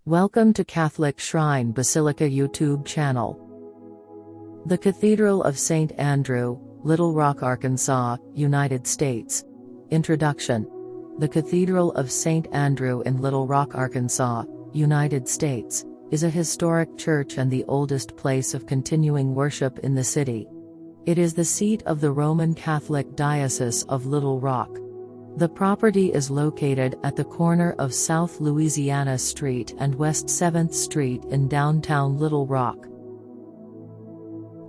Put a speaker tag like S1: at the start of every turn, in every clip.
S1: Welcome to Catholic Shrine Basilica YouTube channel. The Cathedral of Saint Andrew, Little Rock, Arkansas, United States. Introduction. The Cathedral of Saint Andrew in Little Rock, Arkansas, United States, is a historic church and the oldest place of continuing worship in the city. It is the seat of the Roman Catholic Diocese of Little Rock. The property is located at the corner of South Louisiana Street and West 7th Street in downtown Little Rock.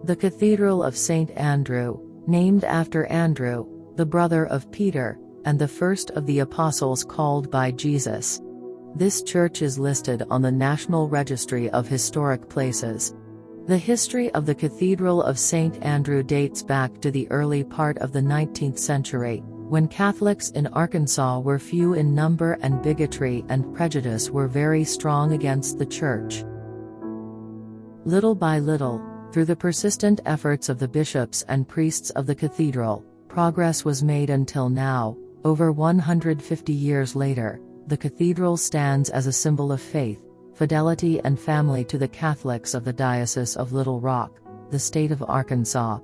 S1: The Cathedral of Saint Andrew, named after Andrew, the brother of Peter, and the first of the apostles called by Jesus. This church is listed on the National Registry of Historic Places. The history of the Cathedral of Saint Andrew dates back to the early part of the 19th century, when Catholics in Arkansas were few in number and bigotry and prejudice were very strong against the church. Little by little, through the persistent efforts of the bishops and priests of the cathedral, progress was made until now, over 150 years later, the cathedral stands as a symbol of faith, fidelity and family to the Catholics of the Diocese of Little Rock, the state of Arkansas.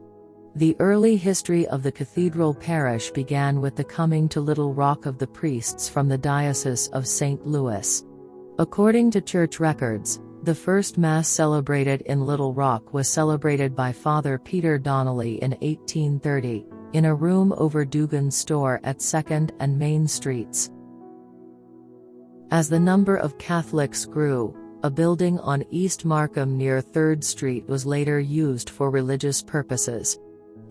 S1: The early history of the cathedral parish began with the coming to Little Rock of the priests from the Diocese of St. Louis. According to church records, the first Mass celebrated in Little Rock was celebrated by Father Peter Donnelly in 1830, in a room over Dugan's store at 2nd and Main Streets. As the number of Catholics grew, a building on East Markham near 3rd Street was later used for religious purposes.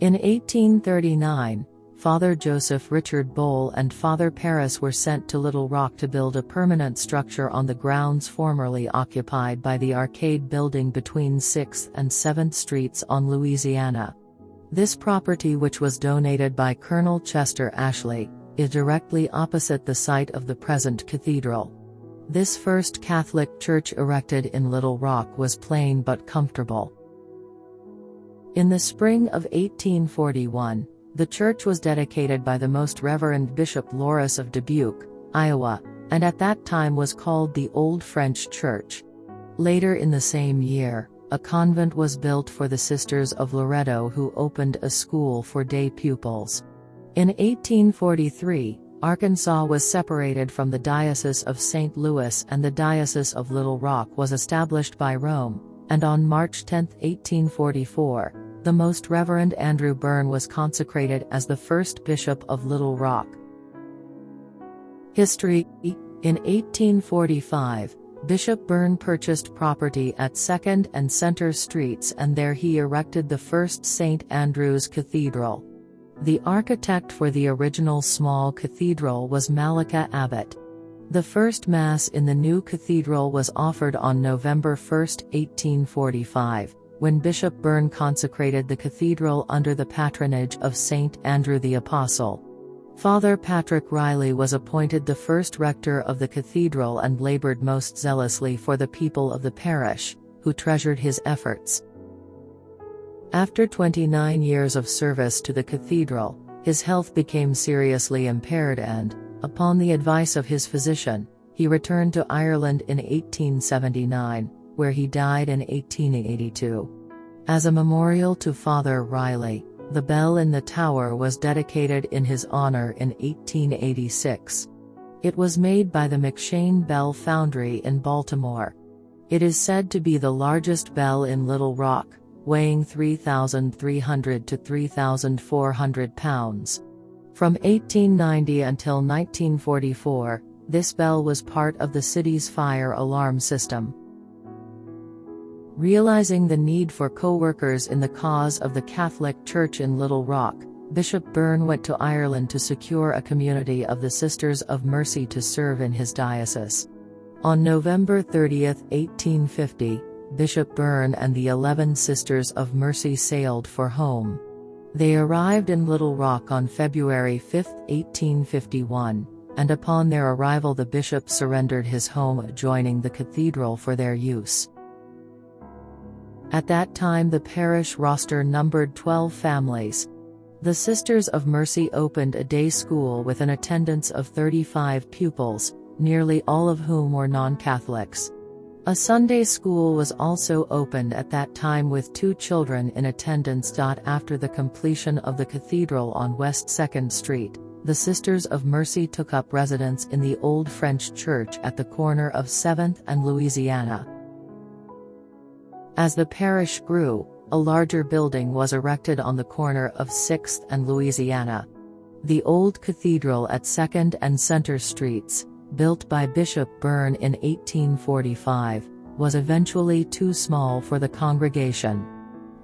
S1: In 1839, Father Joseph Richard Bowl and Father Paris were sent to Little Rock to build a permanent structure on the grounds formerly occupied by the arcade building between 6th and 7th Streets on Louisiana. This property, which was donated by Colonel Chester Ashley, is directly opposite the site of the present cathedral. This first Catholic church erected in Little Rock was plain but comfortable. In the spring of 1841, the church was dedicated by the Most Reverend Bishop Loris of Dubuque, Iowa, and at that time was called the Old French Church. Later in the same year, a convent was built for the Sisters of Loretto, who opened a school for day pupils. In 1843, Arkansas was separated from the Diocese of St. Louis and the Diocese of Little Rock was established by Rome, and on March 10, 1844, the Most Reverend Andrew Byrne was consecrated as the first bishop of Little Rock. History. In 1845, Bishop Byrne purchased property at 2nd and Center Streets, and there he erected the first St. Andrew's Cathedral. The architect for the original small cathedral was Malacca Abbott. The first Mass in the new cathedral was offered on November 1, 1845, when Bishop Byrne consecrated the cathedral under the patronage of St. Andrew the Apostle. Father Patrick Riley was appointed the first rector of the cathedral and labored most zealously for the people of the parish, who treasured his efforts. After 29 years of service to the cathedral, his health became seriously impaired and, upon the advice of his physician, he returned to Ireland in 1879, where he died in 1882. As a memorial to Father Riley, the bell in the tower was dedicated in his honor in 1886. It was made by the McShane Bell Foundry in Baltimore. It is said to be the largest bell in Little Rock, weighing 3,300 to 3,400 pounds. From 1890 until 1944, this bell was part of the city's fire alarm system. Realizing the need for co-workers in the cause of the Catholic Church in Little Rock, Bishop Byrne went to Ireland to secure a community of the Sisters of Mercy to serve in his diocese. On November 30, 1850, Bishop Byrne and the 11 Sisters of Mercy sailed for home. They arrived in Little Rock on February 5, 1851, and upon their arrival the bishop surrendered his home adjoining the cathedral for their use. At that time the parish roster numbered 12 families. The Sisters of Mercy opened a day school with an attendance of 35 pupils, nearly all of whom were non-Catholics. A Sunday school was also opened at that time with 2 children in attendance. After the completion of the cathedral on West 2nd Street, the Sisters of Mercy took up residence in the Old French Church at the corner of 7th and Louisiana. As the parish grew, a larger building was erected on the corner of 6th and Louisiana. The old cathedral at 2nd and Center Streets, built by Bishop Byrne in 1845, was eventually too small for the congregation.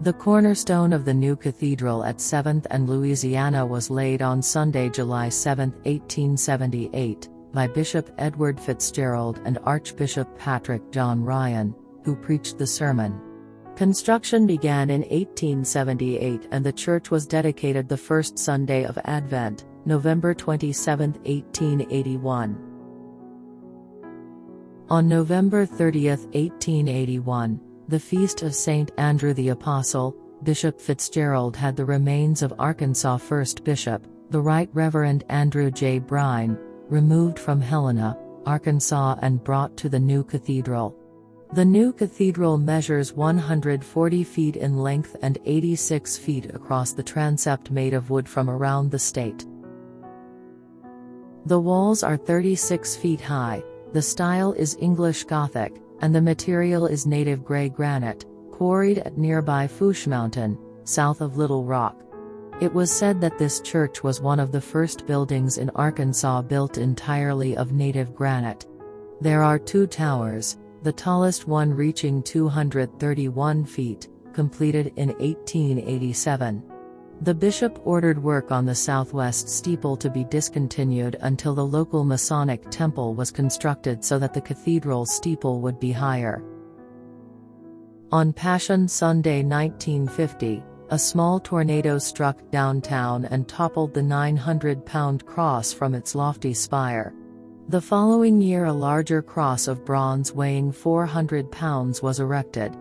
S1: The cornerstone of the new cathedral at 7th and Louisiana was laid on Sunday, July 7, 1878, by Bishop Edward Fitzgerald and Archbishop Patrick John Ryan, who preached the sermon. Construction began in 1878 and the church was dedicated the first Sunday of Advent, November 27, 1881. On November 30, 1881, the feast of Saint Andrew the Apostle, Bishop Fitzgerald had the remains of Arkansas First Bishop, the Right Reverend Andrew J. Brine, removed from Helena, Arkansas and brought to the new cathedral. The new cathedral measures 140 feet in length and 86 feet across, the transept made of wood from around the state. The walls are 36 feet high. The style is English Gothic, and the material is native gray granite, quarried at nearby Fouche Mountain, south of Little Rock. It was said that this church was one of the first buildings in Arkansas built entirely of native granite. There are 2 towers, the tallest one reaching 231 feet, completed in 1887. The bishop ordered work on the southwest steeple to be discontinued until the local Masonic temple was constructed so that the cathedral steeple would be higher. On Passion Sunday 1950, a small tornado struck downtown and toppled the 900-pound cross from its lofty spire. The following year a larger cross of bronze weighing 400 pounds was erected.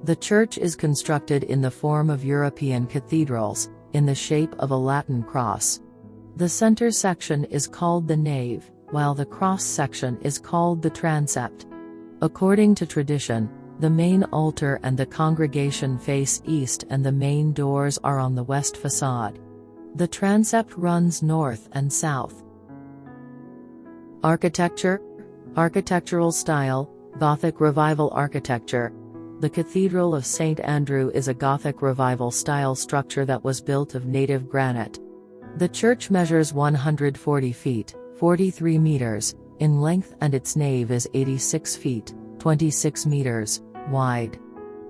S1: The church is constructed in the form of European cathedrals, in the shape of a Latin cross. The center section is called the nave, while the cross section is called the transept. According to tradition, the main altar and the congregation face east and the main doors are on the west facade. The transept runs north and south. Architecture. Architectural style, Gothic Revival architecture. The Cathedral of Saint Andrew is a Gothic Revival-style structure that was built of native granite. The church measures 140 feet, 43 meters, in length and its nave is 86 feet, 26 meters, wide.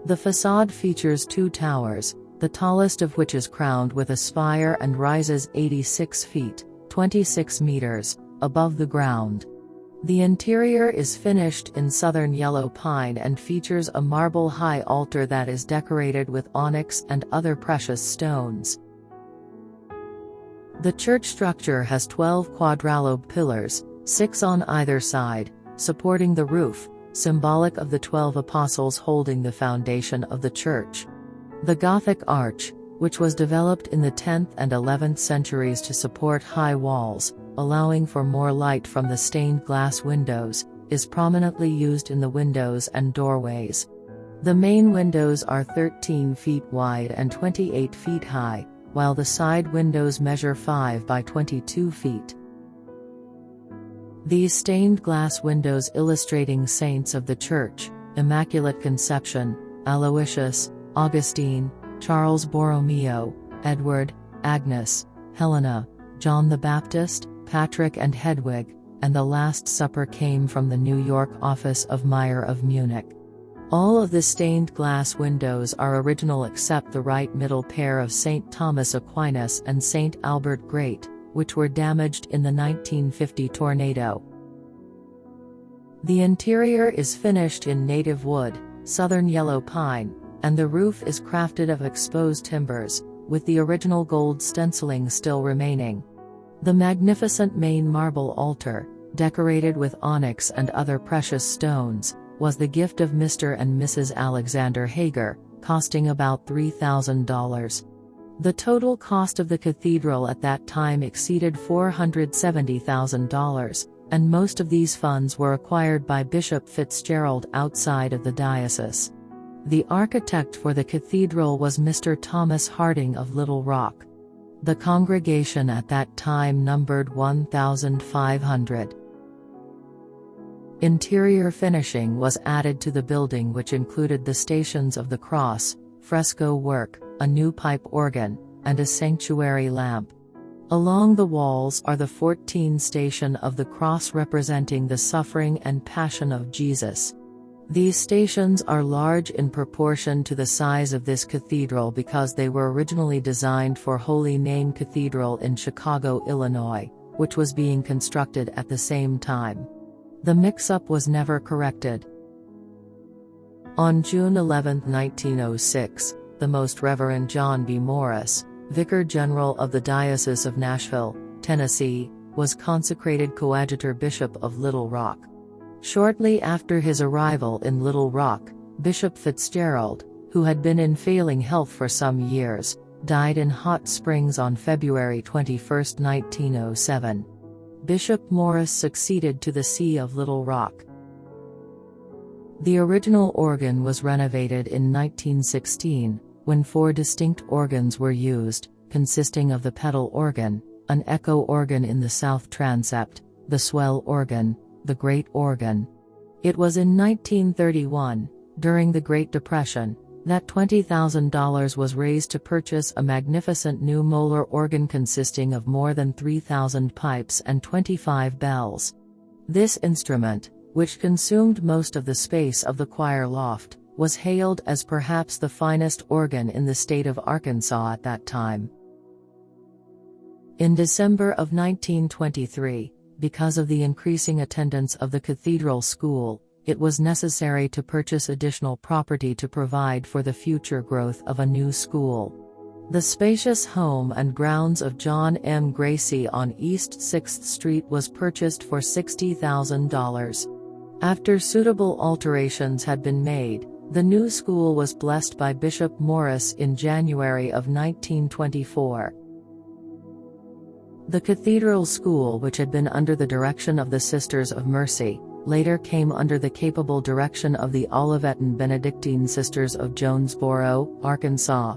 S1: The facade features 2 towers, the tallest of which is crowned with a spire and rises 86 feet, 26 meters, above the ground. The interior is finished in southern yellow pine and features a marble high altar that is decorated with onyx and other precious stones. The church structure has 12 quadrilobe pillars, 6 on either side, supporting the roof, symbolic of the 12 apostles holding the foundation of the church. The Gothic arch, which was developed in the 10th and 11th centuries to support high walls, allowing for more light from the stained glass windows, is prominently used in the windows and doorways. The main windows are 13 feet wide and 28 feet high, while the side windows measure 5 by 22 feet. These stained glass windows illustrating saints of the Church, Immaculate Conception, Aloysius, Augustine, Charles Borromeo, Edward, Agnes, Helena, John the Baptist, Patrick and Hedwig, and the Last Supper came from the New York office of Meyer of Munich. All of the stained glass windows are original except the right middle pair of St. Thomas Aquinas and St. Albert Great, which were damaged in the 1950 tornado. The interior is finished in native wood, southern yellow pine, and the roof is crafted of exposed timbers, with the original gold stenciling still remaining. The magnificent main marble altar, decorated with onyx and other precious stones, was the gift of Mr. and Mrs. Alexander Hager, costing about $3,000. The total cost of the cathedral at that time exceeded $470,000, and most of these funds were acquired by Bishop Fitzgerald outside of the diocese. The architect for the cathedral was Mr. Thomas Harding of Little Rock. The congregation at that time numbered 1,500. Interior finishing was added to the building, which included the Stations of the Cross, fresco work, a new pipe organ, and a sanctuary lamp. Along the walls are the 14 Station of the Cross representing the suffering and passion of Jesus. These stations are large in proportion to the size of this cathedral because they were originally designed for Holy Name Cathedral in Chicago, Illinois, which was being constructed at the same time. The mix-up was never corrected. On June 11, 1906, the Most Reverend John B. Morris, Vicar General of the Diocese of Nashville, Tennessee, was consecrated Coadjutor Bishop of Little Rock. Shortly after his arrival in Little Rock, Bishop Fitzgerald, who had been in failing health for some years, died in Hot Springs on February 21, 1907. Bishop Morris succeeded to the See of Little Rock. The original organ was renovated in 1916, when 4 distinct organs were used, consisting of the pedal organ, an echo organ in the south transept, the swell organ, the great organ. It was in 1931, during the Great Depression, that $20,000 was raised to purchase a magnificent new molar organ consisting of more than 3,000 pipes and 25 bells. This instrument, which consumed most of the space of the choir loft, was hailed as perhaps the finest organ in the state of Arkansas at that time. In December of 1923, because of the increasing attendance of the cathedral school, it was necessary to purchase additional property to provide for the future growth of a new school. The spacious home and grounds of John M. Gracie on East 6th Street was purchased for $60,000. After suitable alterations had been made, the new school was blessed by Bishop Morris in January of 1924. The cathedral school, which had been under the direction of the Sisters of Mercy, later came under the capable direction of the Olivetan Benedictine Sisters of Jonesboro, Arkansas.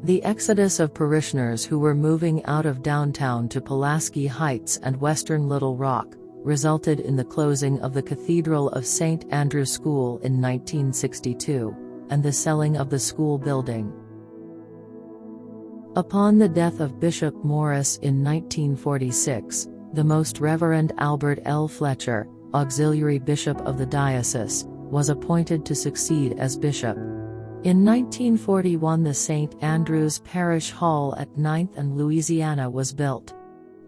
S1: The exodus of parishioners who were moving out of downtown to Pulaski Heights and western Little Rock resulted in the closing of the Cathedral of Saint Andrew School in 1962, and the selling of the school building. Upon the death of Bishop Morris in 1946, the Most Reverend Albert L. Fletcher, Auxiliary Bishop of the diocese, was appointed to succeed as bishop. In 1941, the St. Andrew's Parish Hall at 9th and Louisiana was built.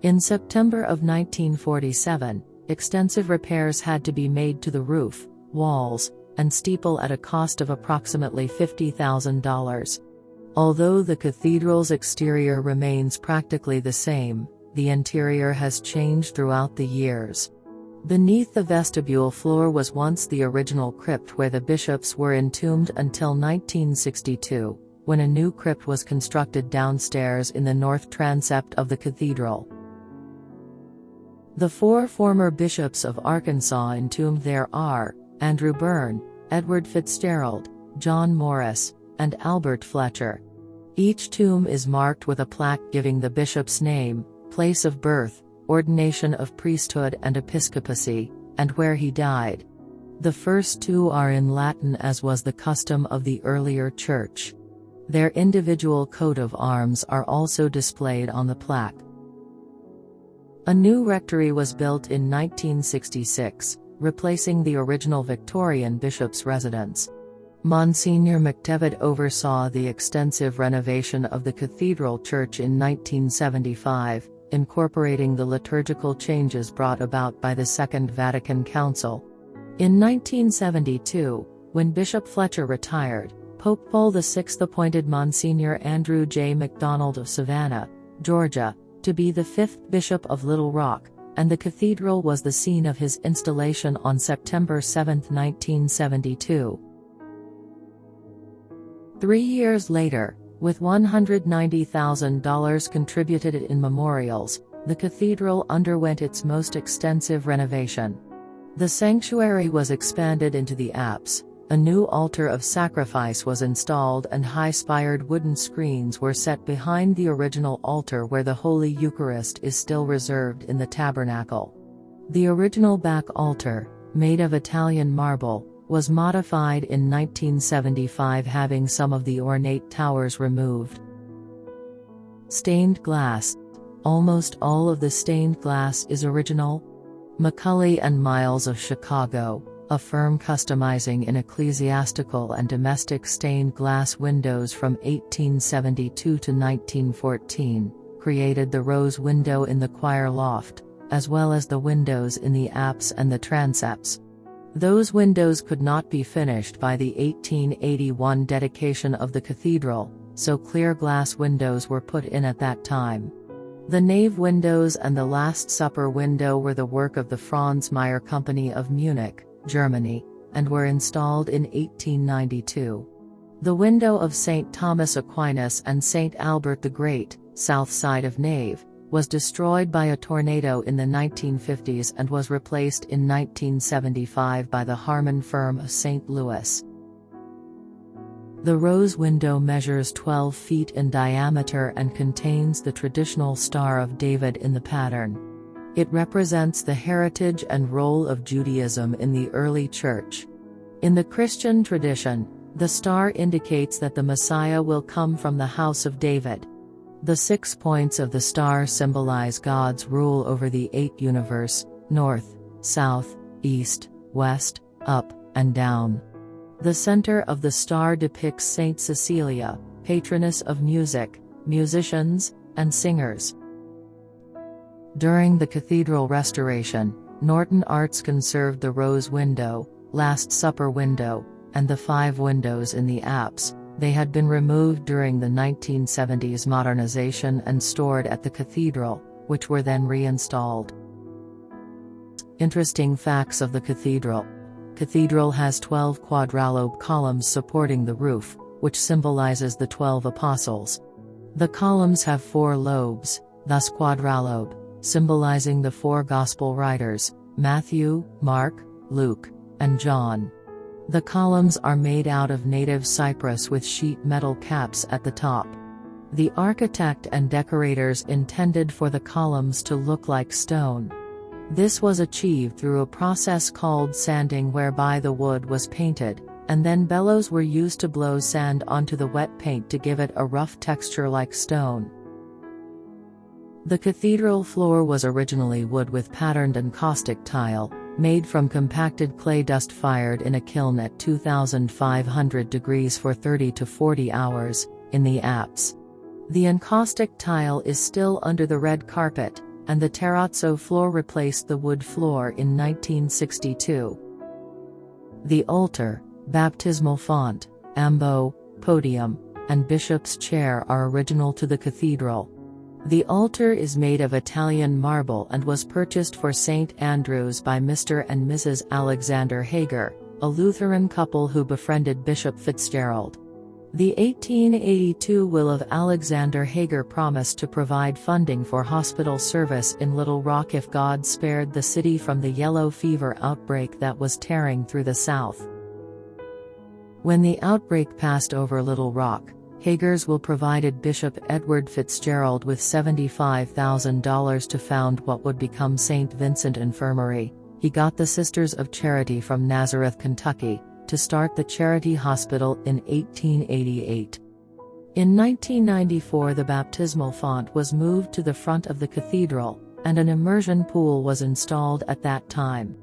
S1: In September of 1947, extensive repairs had to be made to the roof, walls, and steeple at a cost of approximately $50,000. Although the cathedral's exterior remains practically the same, the interior has changed throughout the years. Beneath the vestibule floor was once the original crypt where the bishops were entombed until 1962, when a new crypt was constructed downstairs in the north transept of the cathedral. The 4 former bishops of Arkansas entombed there are Andrew Byrne, Edward Fitzgerald, John Morris, and Albert Fletcher. Each tomb is marked with a plaque giving the bishop's name, place of birth, ordination of priesthood and episcopacy, and where he died. The first 2 are in Latin, as was the custom of the earlier church. Their individual coat of arms are also displayed on the plaque. A new rectory was built in 1966, replacing the original Victorian bishop's residence. Monsignor McDevitt oversaw the extensive renovation of the cathedral church in 1975, incorporating the liturgical changes brought about by the Second Vatican Council. In 1972, when Bishop Fletcher retired, Pope Paul VI appointed Monsignor Andrew J. MacDonald of Savannah, Georgia, to be the 5th Bishop of Little Rock, and the cathedral was the scene of his installation on September 7, 1972. 3 years later, with $190,000 contributed in memorials, the cathedral underwent its most extensive renovation. The sanctuary was expanded into the apse, a new altar of sacrifice was installed, and high-spired wooden screens were set behind the original altar where the Holy Eucharist is still reserved in the tabernacle. The original back altar, made of Italian marble, was modified in 1975, having some of the ornate towers removed. Stained glass. Almost all of the stained glass is original. Macaulay and Miles of Chicago, a firm customizing in ecclesiastical and domestic stained glass windows from 1872 to 1914, created the rose window in the choir loft, as well as the windows in the apse and the transepts. Those windows could not be finished by the 1881 dedication of the cathedral, so clear glass windows were put in at that time. The nave windows and the Last Supper window were the work of the Franz Meyer Company of Munich, Germany, and were installed in 1892. The window of St. Thomas Aquinas and St. Albert the Great, south side of nave, was destroyed by a tornado in the 1950s and was replaced in 1975 by the Harman firm of St. Louis. The rose window measures 12 feet in diameter and contains the traditional Star of David in the pattern. It represents the heritage and role of Judaism in the early church. In the Christian tradition, the star indicates that the Messiah will come from the house of David. The 6 points of the star symbolize God's rule over the 8 universe: north, south, east, west, up, and down. The center of the star depicts Saint Cecilia, patroness of music, musicians, and singers. During the cathedral restoration, Norton Arts conserved the rose window, Last Supper window, and the 5 windows in the apse. They had been removed during the 1970s modernization and stored at the cathedral, which were then reinstalled. Interesting facts of the cathedral. Cathedral has 12 quadralobe columns supporting the roof, which symbolizes the 12 apostles. The columns have 4 lobes, thus quadralobe, symbolizing the 4 gospel writers: Matthew, Mark, Luke, and John. The columns are made out of native cypress with sheet metal caps at the top. The architect and decorators intended for the columns to look like stone. This was achieved through a process called sanding, whereby the wood was painted, and then bellows were used to blow sand onto the wet paint to give it a rough texture like stone. The cathedral floor was originally wood with patterned encaustic tile, made from compacted clay dust fired in a kiln at 2,500 degrees for 30 to 40 hours, in the apse. The encaustic tile is still under the red carpet, and the terrazzo floor replaced the wood floor in 1962. The altar, baptismal font, ambo, podium, and bishop's chair are original to the cathedral. The altar is made of Italian marble and was purchased for St. Andrew's by Mr. and Mrs. Alexander Hager, a Lutheran couple who befriended Bishop Fitzgerald. The 1882 will of Alexander Hager promised to provide funding for hospital service in Little Rock if God spared the city from the yellow fever outbreak that was tearing through the south. When the outbreak passed over Little Rock, Hager's will provided Bishop Edward Fitzgerald with $75,000 to found what would become St. Vincent Infirmary. He got the Sisters of Charity from Nazareth, Kentucky, to start the Charity Hospital in 1888. In 1994, the baptismal font was moved to the front of the cathedral, and an immersion pool was installed at that time.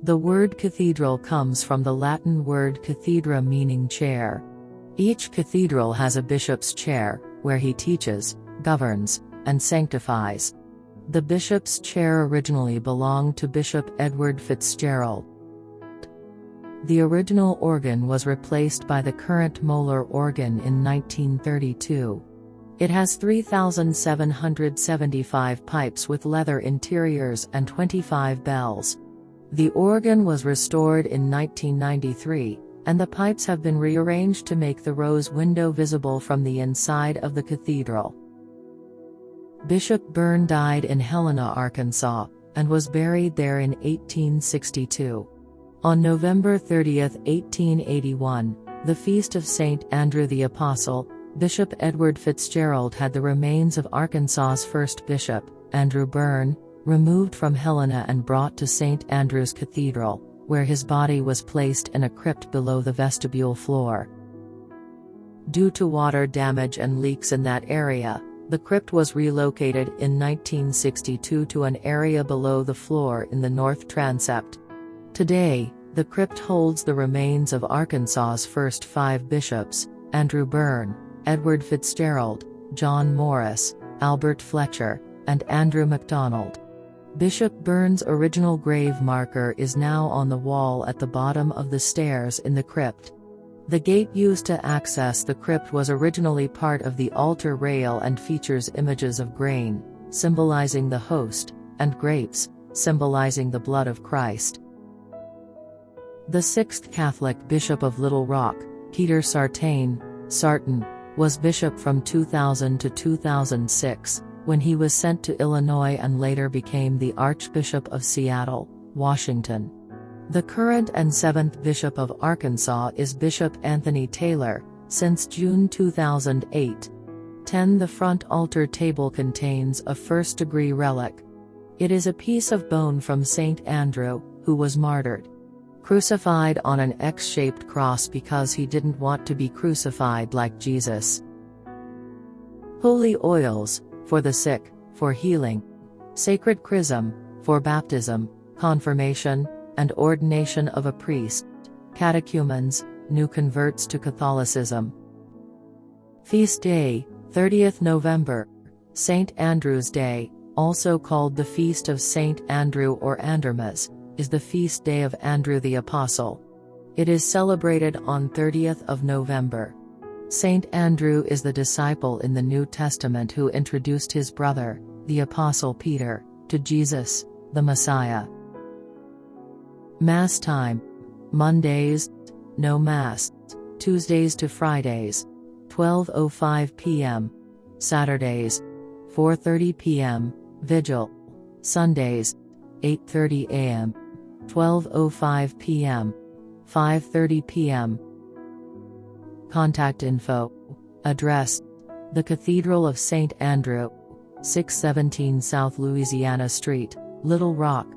S1: The word cathedral comes from the Latin word cathedra, meaning chair. Each cathedral has a bishop's chair, where he teaches, governs, and sanctifies. The bishop's chair originally belonged to Bishop Edward Fitzgerald. The original organ was replaced by the current Moeller organ in 1932. It has 3,775 pipes with leather interiors and 25 bells. The organ was restored in 1993, and the pipes have been rearranged to make the rose window visible from the inside of the cathedral. Bishop Byrne died in Helena, Arkansas, and was buried there in 1862. On November 30, 1881, the feast of Saint Andrew the Apostle, Bishop Edward Fitzgerald had the remains of Arkansas's first bishop, Andrew Byrne, removed from Helena and brought to St. Andrew's Cathedral, where his body was placed in a crypt below the vestibule floor. Due to water damage and leaks in that area, the crypt was relocated in 1962 to an area below the floor in the north transept. Today, the crypt holds the remains of Arkansas's first 5 bishops, Andrew Byrne, Edward Fitzgerald, John Morris, Albert Fletcher, and Andrew MacDonald. Bishop Byrne's original grave marker is now on the wall at the bottom of the stairs in the crypt. The gate used to access the crypt was originally part of the altar rail and features images of grain, symbolizing the host, and grapes, symbolizing the blood of Christ. The 6th Catholic Bishop of Little Rock, Peter Sartain, was bishop from 2000 to 2006, when he was sent to Illinois and later became the Archbishop of Seattle, Washington. The current and 7th Bishop of Arkansas is Bishop Anthony Taylor, since June 2008. 10. The front altar table contains a first-degree relic. It is a piece of bone from Saint Andrew, who was martyred. Crucified on an X-shaped cross because he didn't want to be crucified like Jesus. Holy oils, for the sick, for healing. Sacred chrism, for baptism, confirmation, and ordination of a priest. Catechumens, new converts to Catholicism. Feast Day, 30th November. St. Andrew's Day, also called the Feast of Saint Andrew or Andermas, is the feast day of Andrew the Apostle. It is celebrated on 30th of November. Saint Andrew is the disciple in the New Testament who introduced his brother, the Apostle Peter, to Jesus, the Messiah. Mass time: Mondays, no Mass. Tuesdays to Fridays, 12:05 p.m. Saturdays, 4:30 p.m., Vigil. Sundays, 8:30 a.m., 12:05 p.m., 5:30 p.m. Contact info. Address: The Cathedral of Saint Andrew, 617 South Louisiana Street, Little Rock,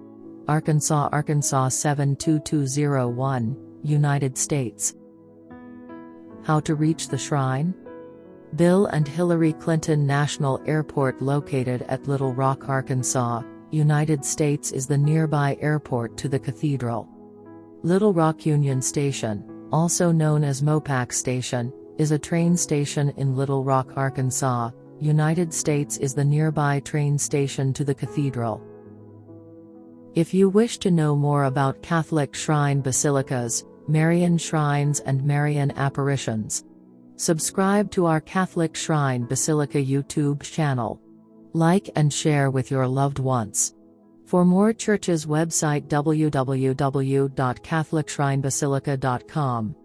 S1: Arkansas 72201, United States. How to reach the shrine? Bill and Hillary Clinton National Airport, located at Little Rock, Arkansas, United States, is the nearby airport to the cathedral. Little Rock Union Station, also known as Mopac Station, is a train station in Little Rock, Arkansas, United States, is the nearby train station to the cathedral. If you wish to know more about Catholic shrine basilicas, Marian shrines and Marian apparitions, subscribe to our Catholic Shrine Basilica YouTube channel. Like and share with your loved ones. For more churches, website www.catholicshrinebasilica.com.